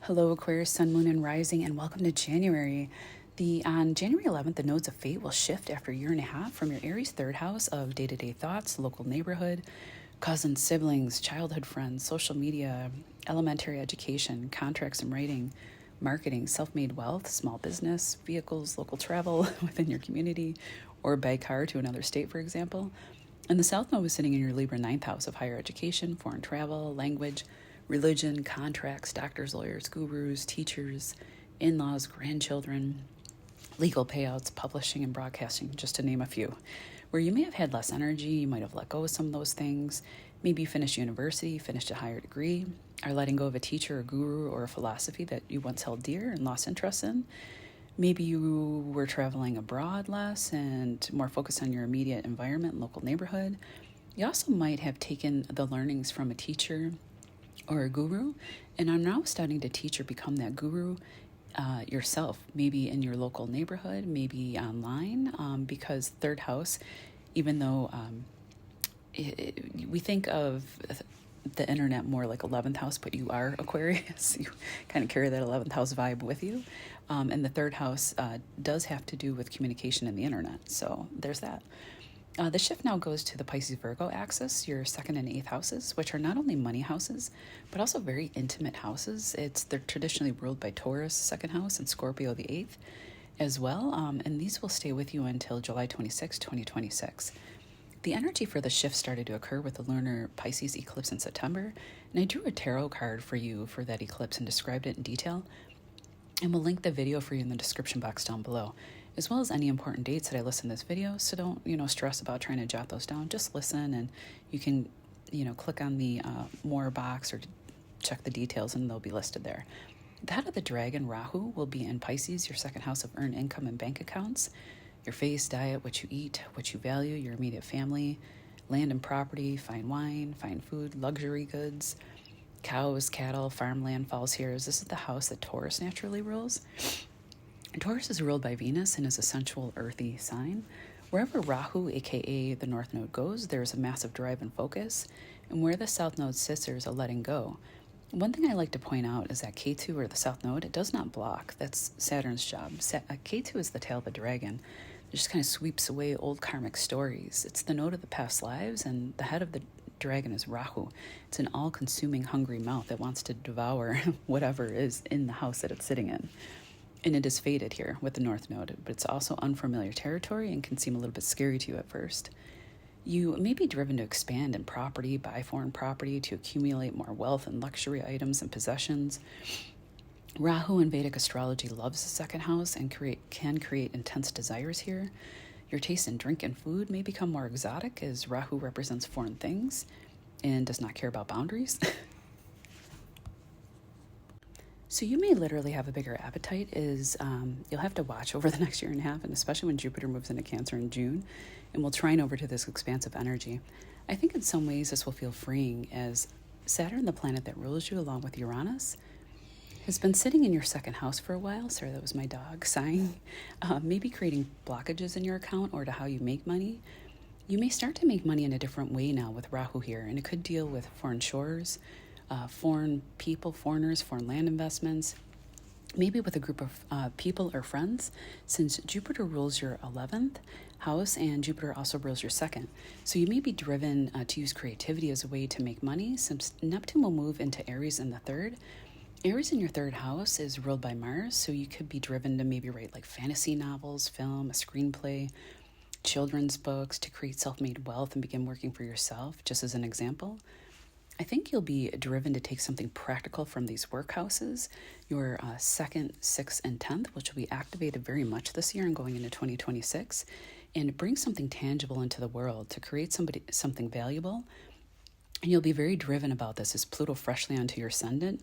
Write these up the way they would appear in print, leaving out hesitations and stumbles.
Hello, Aquarius, Sun, Moon, and Rising, and welcome to January. On January 11th, the nodes of fate will shift after a year and a half from your Aries third house of day-to-day thoughts, local neighborhood, cousins, siblings, childhood friends, social media, elementary education, contracts and writing, marketing, self-made wealth, small business, vehicles, local travel within your community, or by car to another state, for example. And the South Node is sitting in your Libra ninth house of higher education, foreign travel, language, religion, contracts, doctors, lawyers, gurus, teachers, in-laws, grandchildren, legal payouts, publishing and broadcasting, just to name a few. Where you may have had less energy, you might have let go of some of those things. Maybe you finished university, finished a higher degree, are letting go of a teacher, a guru, or a philosophy that you once held dear and lost interest in. Maybe you were traveling abroad less and more focused on your immediate environment and local neighborhood. You also might have taken the learnings from a teacher or a guru, and are now starting to teach or become that guru yourself, maybe in your local neighborhood, maybe online, because third house, even though we think of the internet more like 11th house, but you are Aquarius, you kind of carry that 11th house vibe with you, and the third house does have to do with communication and the internet, so there's that. The shift now goes to the Pisces-Virgo axis, your second and eighth houses, which are not only money houses, but also very intimate houses. They're traditionally ruled by Taurus, second house, and Scorpio, the eighth, as well. And these will stay with you until July 26, 2026. The energy for the shift started to occur with the lunar Pisces eclipse in September, and I drew a tarot card for you for that eclipse and described it in detail. And we'll link the video for you in the description box down below, as well as any important dates that I list in this video. So don't, stress about trying to jot those down. Just listen, and you can, click on the more box or check the details, and they'll be listed there. The head of the dragon, Rahu, will be in Pisces, your second house of earned income and bank accounts, your face, diet, what you eat, what you value, your immediate family, land and property, fine wine, fine food, luxury goods, cows, cattle, farmland falls here. This is the house that Taurus naturally rules. Taurus is ruled by Venus and is a sensual, earthy sign. Wherever Rahu, aka the North Node, goes, there is a massive drive and focus, and where the South Node sits, there is a letting go. One thing I like to point out is that K2, or the South Node, it does not block. That's Saturn's job. K2 is the tail of the dragon. It just kind of sweeps away old karmic stories. It's the node of the past lives, and the head of the dragon is Rahu. It's an all-consuming, hungry mouth that wants to devour whatever is in the house that it's sitting in. And it is fated here with the North Node, but it's also unfamiliar territory and can seem a little bit scary to you at first. You may be driven to expand in property, buy foreign property, to accumulate more wealth and luxury items and possessions. Rahu in Vedic astrology loves the second house and can create intense desires here. Your taste in drink and food may become more exotic, as Rahu represents foreign things and does not care about boundaries. So you may literally have a bigger appetite. You'll have to watch over the next year and a half, and especially when Jupiter moves into Cancer in June and will trine over to this expansive energy. I think in some ways this will feel freeing, as Saturn, the planet that rules you, along with Uranus, has been sitting in your second house for a while. Sorry, that was my dog sighing. Maybe creating blockages in your account or to how you make money. You may start to make money in a different way now with Rahu here, and it could deal with foreign shores, foreign people, foreigners, foreign land investments, maybe with a group of people or friends, since Jupiter rules your 11th house and Jupiter also rules your second. So you may be driven to use creativity as a way to make money, since Neptune will move into Aries in the third. Aries in your third house is ruled by Mars, so you could be driven to maybe write like fantasy novels, film, a screenplay, children's books, to create self-made wealth and begin working for yourself, just as an example. I think you'll be driven to take something practical from these work houses, your 2nd, 6th, and 10th, which will be activated very much this year and going into 2026, and bring something tangible into the world to create something valuable. And you'll be very driven about this, as Pluto, freshly onto your ascendant,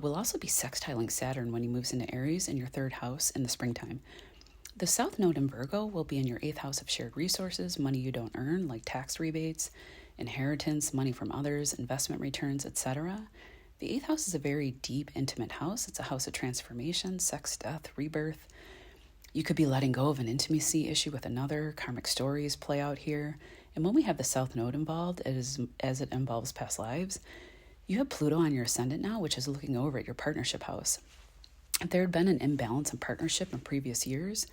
will also be sextiling Saturn when he moves into Aries in your third house in the springtime. The South Node in Virgo will be in your 8th house of shared resources, money you don't earn, like tax rebates, inheritance, money from others, investment returns, etc. The 8th house is a very deep, intimate house. It's a house of transformation, sex, death, rebirth. You could be letting go of an intimacy issue with another. Karmic stories play out here. And when we have the South Node involved, as it involves past lives, You have Pluto on your ascendant now, which is looking over at your partnership house. If there had been an imbalance in partnership in previous years,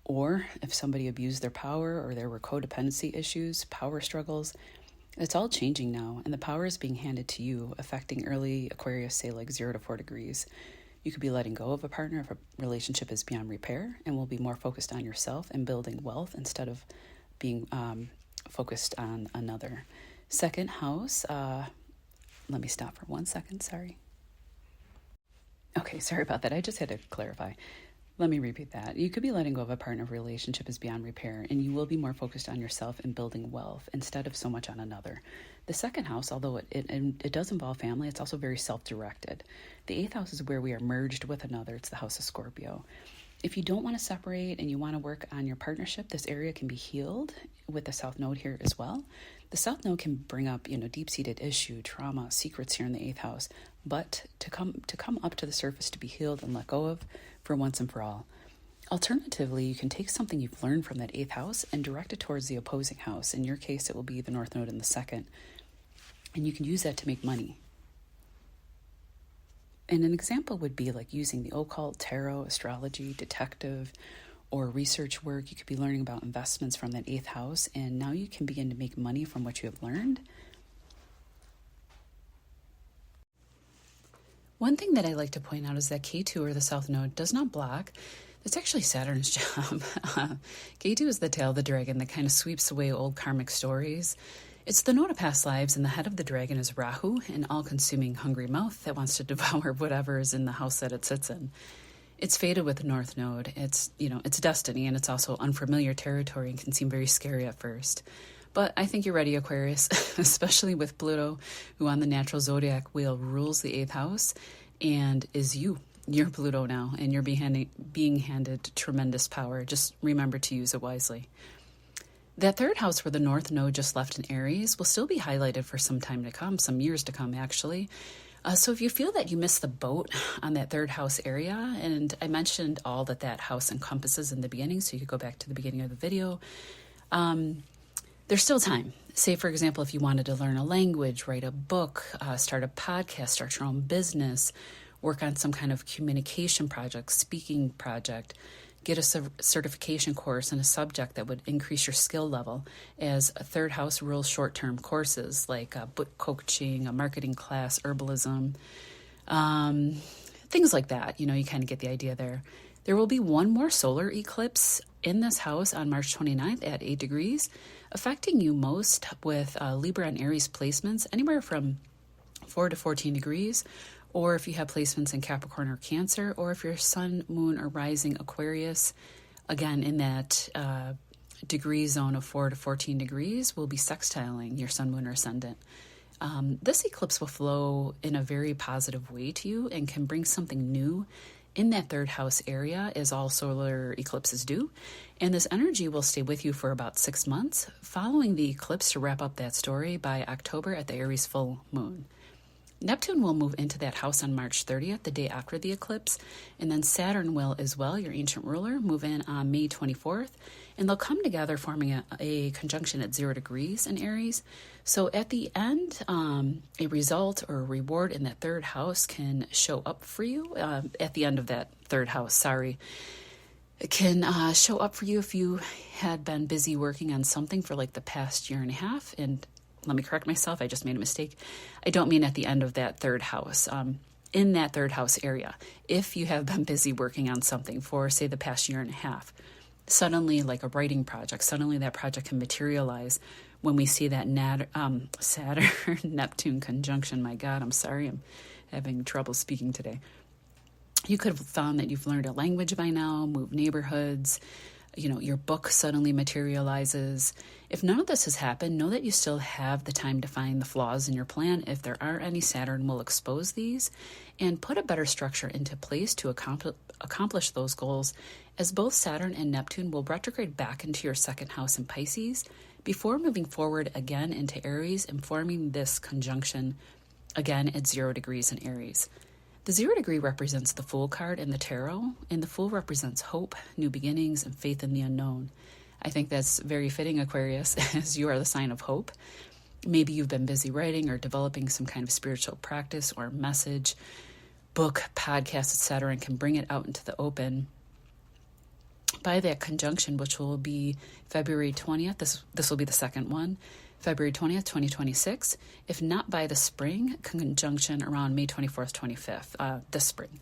or if somebody abused their power or there were codependency issues, power struggles, it's all changing now, and the power is being handed to you, affecting early Aquarius, say like 0 to 4 degrees. You could be letting go of a partner if a relationship is beyond repair and will be more focused on yourself and building wealth instead of being focused on another. Second house, let me stop for 1 second, sorry. Okay, sorry about that. I just had to clarify. Let me repeat that. You could be letting go of a partner if a relationship is beyond repair, and you will be more focused on yourself and building wealth instead of so much on another. The second house, although it does involve family, it's also very self-directed. The eighth house is where we are merged with another. It's the house of Scorpio. If you don't want to separate and you want to work on your partnership, this area can be healed with the South Node here as well. The South Node can bring up, deep-seated issue, trauma, secrets here in the eighth house, but to come up to the surface to be healed and let go of for once and for all. Alternatively, you can take something you've learned from that eighth house and direct it towards the opposing house. In your case, it will be the North Node in the second, and you can use that to make money. And an example would be like using the occult, tarot, astrology, detective, or research work. You could be learning about investments from that eighth house, and now you can begin to make money from what you have learned. One thing that I like to point out is that K2, or the South Node, does not block. It's actually Saturn's job. K2 is the tail of the dragon that kind of sweeps away old karmic stories. It's the node of past lives, and the head of the dragon is Rahu, an all-consuming hungry mouth that wants to devour whatever is in the house that it sits in. It's fated with the North Node. It's destiny, and it's also unfamiliar territory and can seem very scary at first. But I think you're ready, Aquarius, especially with Pluto, who on the natural zodiac wheel rules the eighth house and is you. You're Pluto now, and you're being handed tremendous power. Just remember to use it wisely. That third house where the North Node just left in Aries will still be highlighted for some time to come, some years to come, actually. So if you feel that you missed the boat on that third house area, and I mentioned all that house encompasses in the beginning, so you could go back to the beginning of the video, there's still time. Say, for example, if you wanted to learn a language, write a book, start a podcast, start your own business, work on some kind of communication project, speaking project, get a certification course in a subject that would increase your skill level, as a third house rules short-term courses like book coaching, a marketing class, herbalism, things like that. You kind of get the idea there. There will be one more solar eclipse in this house on March 29th at 8 degrees, affecting you most with Libra and Aries placements anywhere from 4 to 14 degrees, or if you have placements in Capricorn or Cancer, or if your sun, moon, or rising Aquarius, again, in that degree zone of 4 to 14 degrees, will be sextiling your sun, moon, or ascendant. This eclipse will flow in a very positive way to you and can bring something new in that third house area, as all solar eclipses do. And this energy will stay with you for about 6 months, following the eclipse to wrap up that story by October at the Aries full moon. Neptune will move into that house on March 30th, the day after the eclipse, and then Saturn will as well, your ancient ruler, move in on May 24th, and they'll come together forming a conjunction at 0 degrees in Aries. So at the end, a result or a reward in that third house can show up for you. At the end of that third house, it can show up for you if you had been busy working on something for like the past year and a half. And let me correct myself, I just made a mistake. I don't mean at the end of that third house. In that third house area, if you have been busy working on something for, say, the past year and a half, suddenly, like a writing project, suddenly that project can materialize when we see that Saturn Neptune conjunction. My God, I'm sorry, I'm having trouble speaking today. You could have found that you've learned a language by now, moved neighborhoods, your book suddenly materializes. If none of this has happened, know that you still have the time to find the flaws in your plan. If there are any, Saturn will expose these and put a better structure into place to accomplish those goals, as both Saturn and Neptune will retrograde back into your second house in Pisces before moving forward again into Aries and forming this conjunction again at 0 degrees in Aries. The 0 degree represents the Fool card in the tarot, and the Fool represents hope, new beginnings, and faith in the unknown. I think that's very fitting, Aquarius, as you are the sign of hope. Maybe you've been busy writing or developing some kind of spiritual practice or message, book, podcast, etc., and can bring it out into the open by that conjunction, which will be February 20th. This will be the second one, February 20th, 2026. If not by the spring, conjunction around May 24th, 25th, this spring.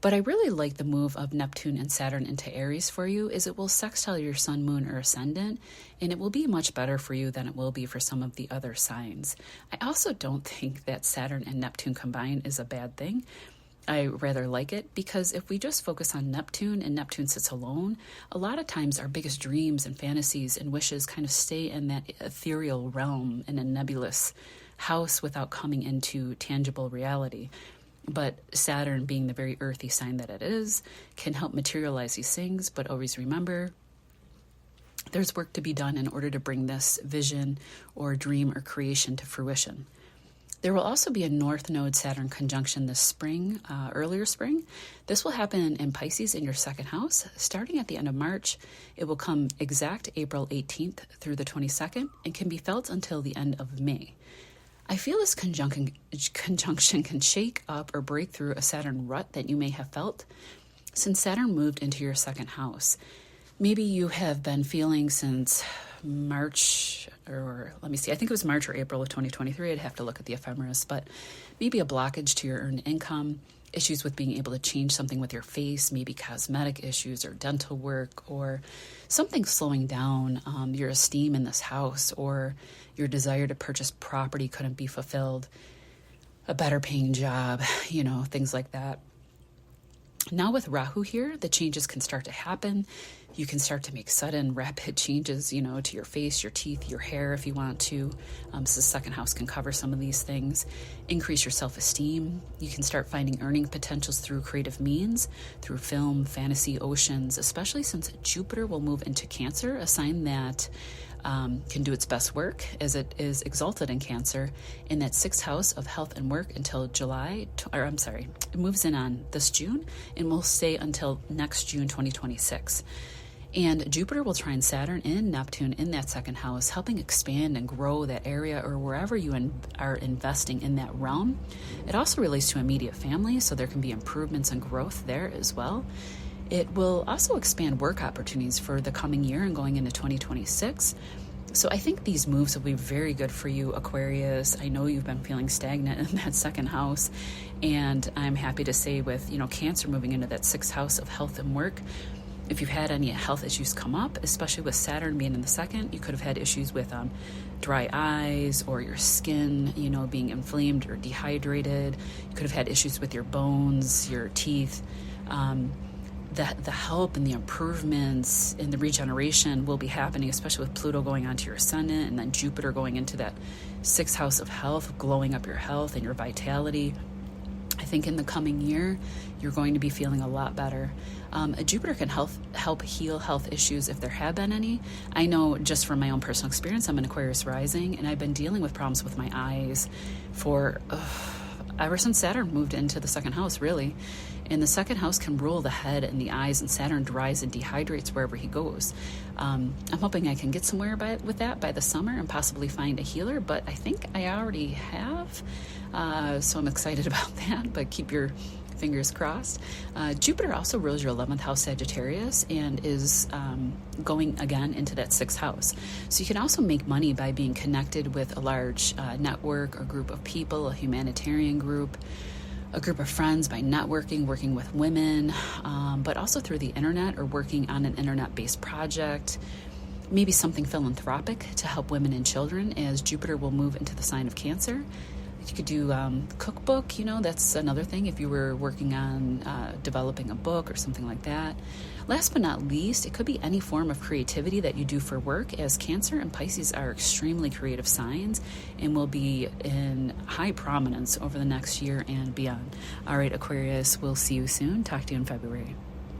But I really like the move of Neptune and Saturn into Aries for you, is it will sextile your sun, moon, or ascendant, and it will be much better for you than it will be for some of the other signs. I also don't think that Saturn and Neptune combined is a bad thing. I rather like it because if we just focus on Neptune and Neptune sits alone, a lot of times our biggest dreams and fantasies and wishes kind of stay in that ethereal realm in a nebulous house without coming into tangible reality. But Saturn, being the very earthy sign that it is, can help materialize these things. But always remember, there's work to be done in order to bring this vision or dream or creation to fruition. There will also be a North Node Saturn conjunction this spring, earlier spring. This will happen in Pisces in your second house, starting at the end of March. It will come exact April 18th through the 22nd and can be felt until the end of May. I feel this conjunction can shake up or break through a Saturn rut that you may have felt since Saturn moved into your second house. Maybe you have been feeling since March, or let me see, I think it was March or April of 2023. I'd have to look at the ephemeris, but maybe a blockage to your earned income, issues with being able to change something with your face, maybe cosmetic issues or dental work, or something slowing down your esteem in this house, or your desire to purchase property couldn't be fulfilled, a better paying job, things like that. Now with Rahu here, the changes can start to happen. You can start to make sudden, rapid changes, to your face, your teeth, your hair if you want to. So the second house can cover some of these things. Increase your self-esteem. You can start finding earning potentials through creative means, through film, fantasy, oceans, especially since Jupiter will move into Cancer, a sign that can do its best work as it is exalted in Cancer in that sixth house of health and work until it moves in on this June and will stay until next June 2026. And Jupiter will trine Saturn and Neptune in that second house, helping expand and grow that area or wherever you are investing in that realm. It also relates to immediate family, so there can be improvements and growth there as well. It will also expand work opportunities for the coming year and going into 2026. So I think these moves will be very good for you, Aquarius. I know you've been feeling stagnant in that second house, and I'm happy to say with, Cancer moving into that sixth house of health and work, if you've had any health issues come up, especially with Saturn being in the second, you could have had issues with dry eyes or your skin, being inflamed or dehydrated. You could have had issues with your bones, your teeth. The help and the improvements and the regeneration will be happening, especially with Pluto going onto your ascendant and then Jupiter going into that sixth house of health, glowing up your health and your vitality. I think in the coming year, you're going to be feeling a lot better. Jupiter can help heal health issues if there have been any. I know just from my own personal experience, I'm an Aquarius rising, and I've been dealing with problems with my eyes for ever since Saturn moved into the second house, really. And the second house can rule the head and the eyes, and Saturn dries and dehydrates wherever he goes. I'm hoping I can get somewhere with that by the summer and possibly find a healer, but I think I already have. So I'm excited about that, but keep your fingers crossed. Jupiter also rules your 11th house Sagittarius and is going again into that 6th house. So you can also make money by being connected with a large network or group of people, a humanitarian group, a group of friends by networking, working with women, but also through the internet or working on an internet-based project, maybe something philanthropic to help women and children as Jupiter will move into the sign of Cancer. You could do cookbook, that's another thing if you were working on developing a book or something like that. Last but not least, it could be any form of creativity that you do for work, as Cancer and Pisces are extremely creative signs and will be in high prominence over the next year and beyond. All right, Aquarius, we'll see you soon. Talk to you in February.